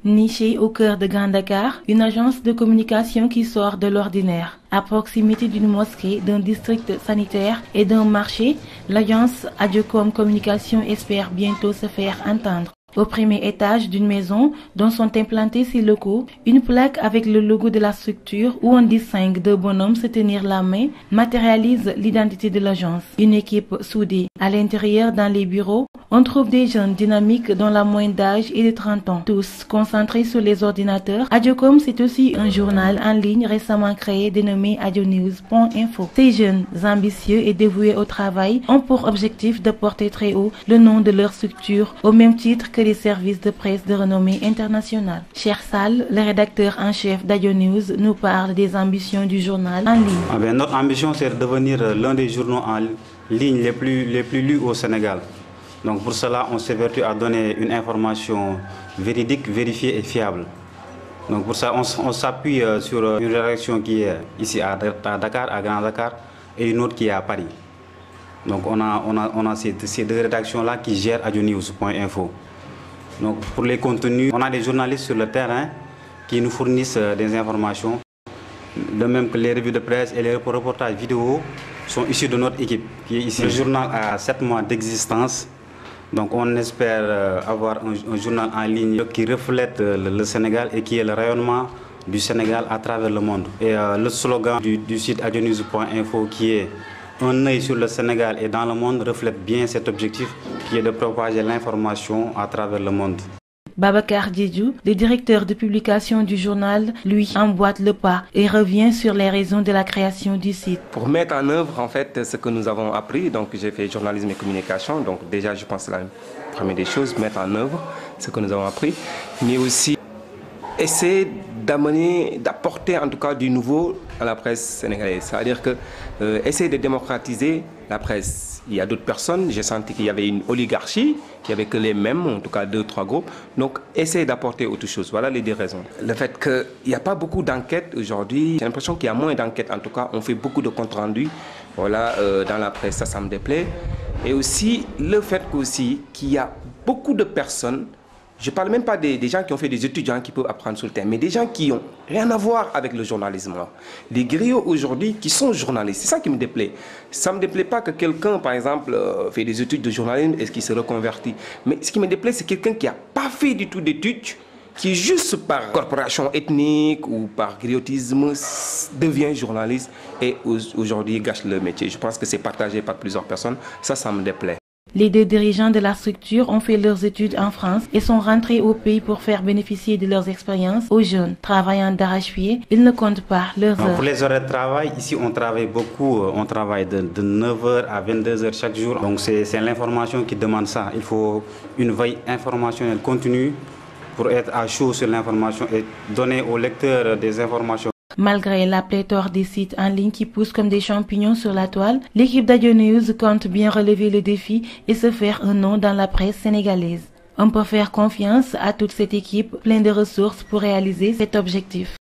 Nichée au cœur de Grand Dakar, une agence de communication qui sort de l'ordinaire. À proximité d'une mosquée, d'un district sanitaire et d'un marché, l'agence Adiocom Communication espère bientôt se faire entendre. Au premier étage d'une maison dont sont implantés ses locaux, une plaque avec le logo de la structure où on distingue deux bonhommes se tenir la main matérialise l'identité de l'agence. Une équipe soudée. À l'intérieur, dans les bureaux, on trouve des jeunes dynamiques dont la moyenne d'âge est de 30 ans. Tous concentrés sur les ordinateurs. Adiocom, c'est aussi un journal en ligne récemment créé dénommé adionews.info. Ces jeunes ambitieux et dévoués au travail ont pour objectif de porter très haut le nom de leur structure au même titre que les services de presse de renommée internationale. Cheikh Sall, le rédacteur en chef d'Adionews, nous parle des ambitions du journal en ligne. Notre ambition, c'est de devenir l'un des journaux en ligne les plus lus au Sénégal. Donc pour cela, on s'évertue à donner une information véridique, vérifiée et fiable. Donc pour ça, on s'appuie sur une rédaction qui est ici à Dakar, à Grand Dakar, et une autre qui est à Paris. Donc on a ces deux rédactions-là qui gèrent adionews.info. Donc pour les contenus, on a des journalistes sur le terrain qui nous fournissent des informations. De même que les revues de presse et les reportages vidéo sont issus de notre équipe qui est ici. Le journal a 7 mois d'existence. Donc on espère avoir un journal en ligne qui reflète le Sénégal et qui est le rayonnement du Sénégal à travers le monde. Et le slogan du site adionews.info qui est un œil sur le Sénégal et dans le monde reflète bien cet objectif qui est de propager l'information à travers le monde. Babacar Diédhiou, le directeur de publication du journal, lui emboîte le pas et revient sur les raisons de la création du site. Pour mettre en œuvre en fait ce que nous avons appris, donc j'ai fait journalisme et communication, donc déjà je pense que c'est la première des choses, mettre en œuvre ce que nous avons appris, mais aussi essayer d'apporter en tout cas du nouveau à la presse sénégalaise. C'est-à-dire que essayer de démocratiser la presse. Il y a d'autres personnes, j'ai senti qu'il y avait une oligarchie, qu'il n'y avait que les mêmes, en tout cas 2-3 groupes. Donc essayer d'apporter autre chose. Voilà les deux raisons. Le fait qu'il n'y a pas beaucoup d'enquêtes aujourd'hui, j'ai l'impression qu'il y a moins d'enquêtes. En tout cas, on fait beaucoup de comptes rendus voilà, dans la presse, ça me déplaît. Et aussi le fait qu'il y a beaucoup de personnes. Je ne parle même pas des gens qui ont fait des études qui peuvent apprendre sur le terrain, mais des gens qui n'ont rien à voir avec le journalisme. Les griots aujourd'hui qui sont journalistes, c'est ça qui me déplaît. Ça ne me déplaît pas que quelqu'un, par exemple, fait des études de journalisme et qui se reconvertit. Mais ce qui me déplaît, c'est quelqu'un qui n'a pas fait du tout d'études, qui juste par corporation ethnique ou par griotisme devient journaliste et aujourd'hui gâche le métier. Je pense que c'est partagé par plusieurs personnes. Ça me déplaît. Les deux dirigeants de la structure ont fait leurs études en France et sont rentrés au pays pour faire bénéficier de leurs expériences aux jeunes. Travaillant d'arrache-pied, ils ne comptent pas leurs heures. Pour les horaires de travail, ici on travaille beaucoup. On travaille de 9h à 22h chaque jour. Donc c'est l'information qui demande ça. Il faut une veille informationnelle continue pour être à chaud sur l'information et donner aux lecteurs des informations. Malgré la pléthore des sites en ligne qui poussent comme des champignons sur la toile, l'équipe d'Adionews compte bien relever le défi et se faire un nom dans la presse sénégalaise. On peut faire confiance à toute cette équipe pleine de ressources pour réaliser cet objectif.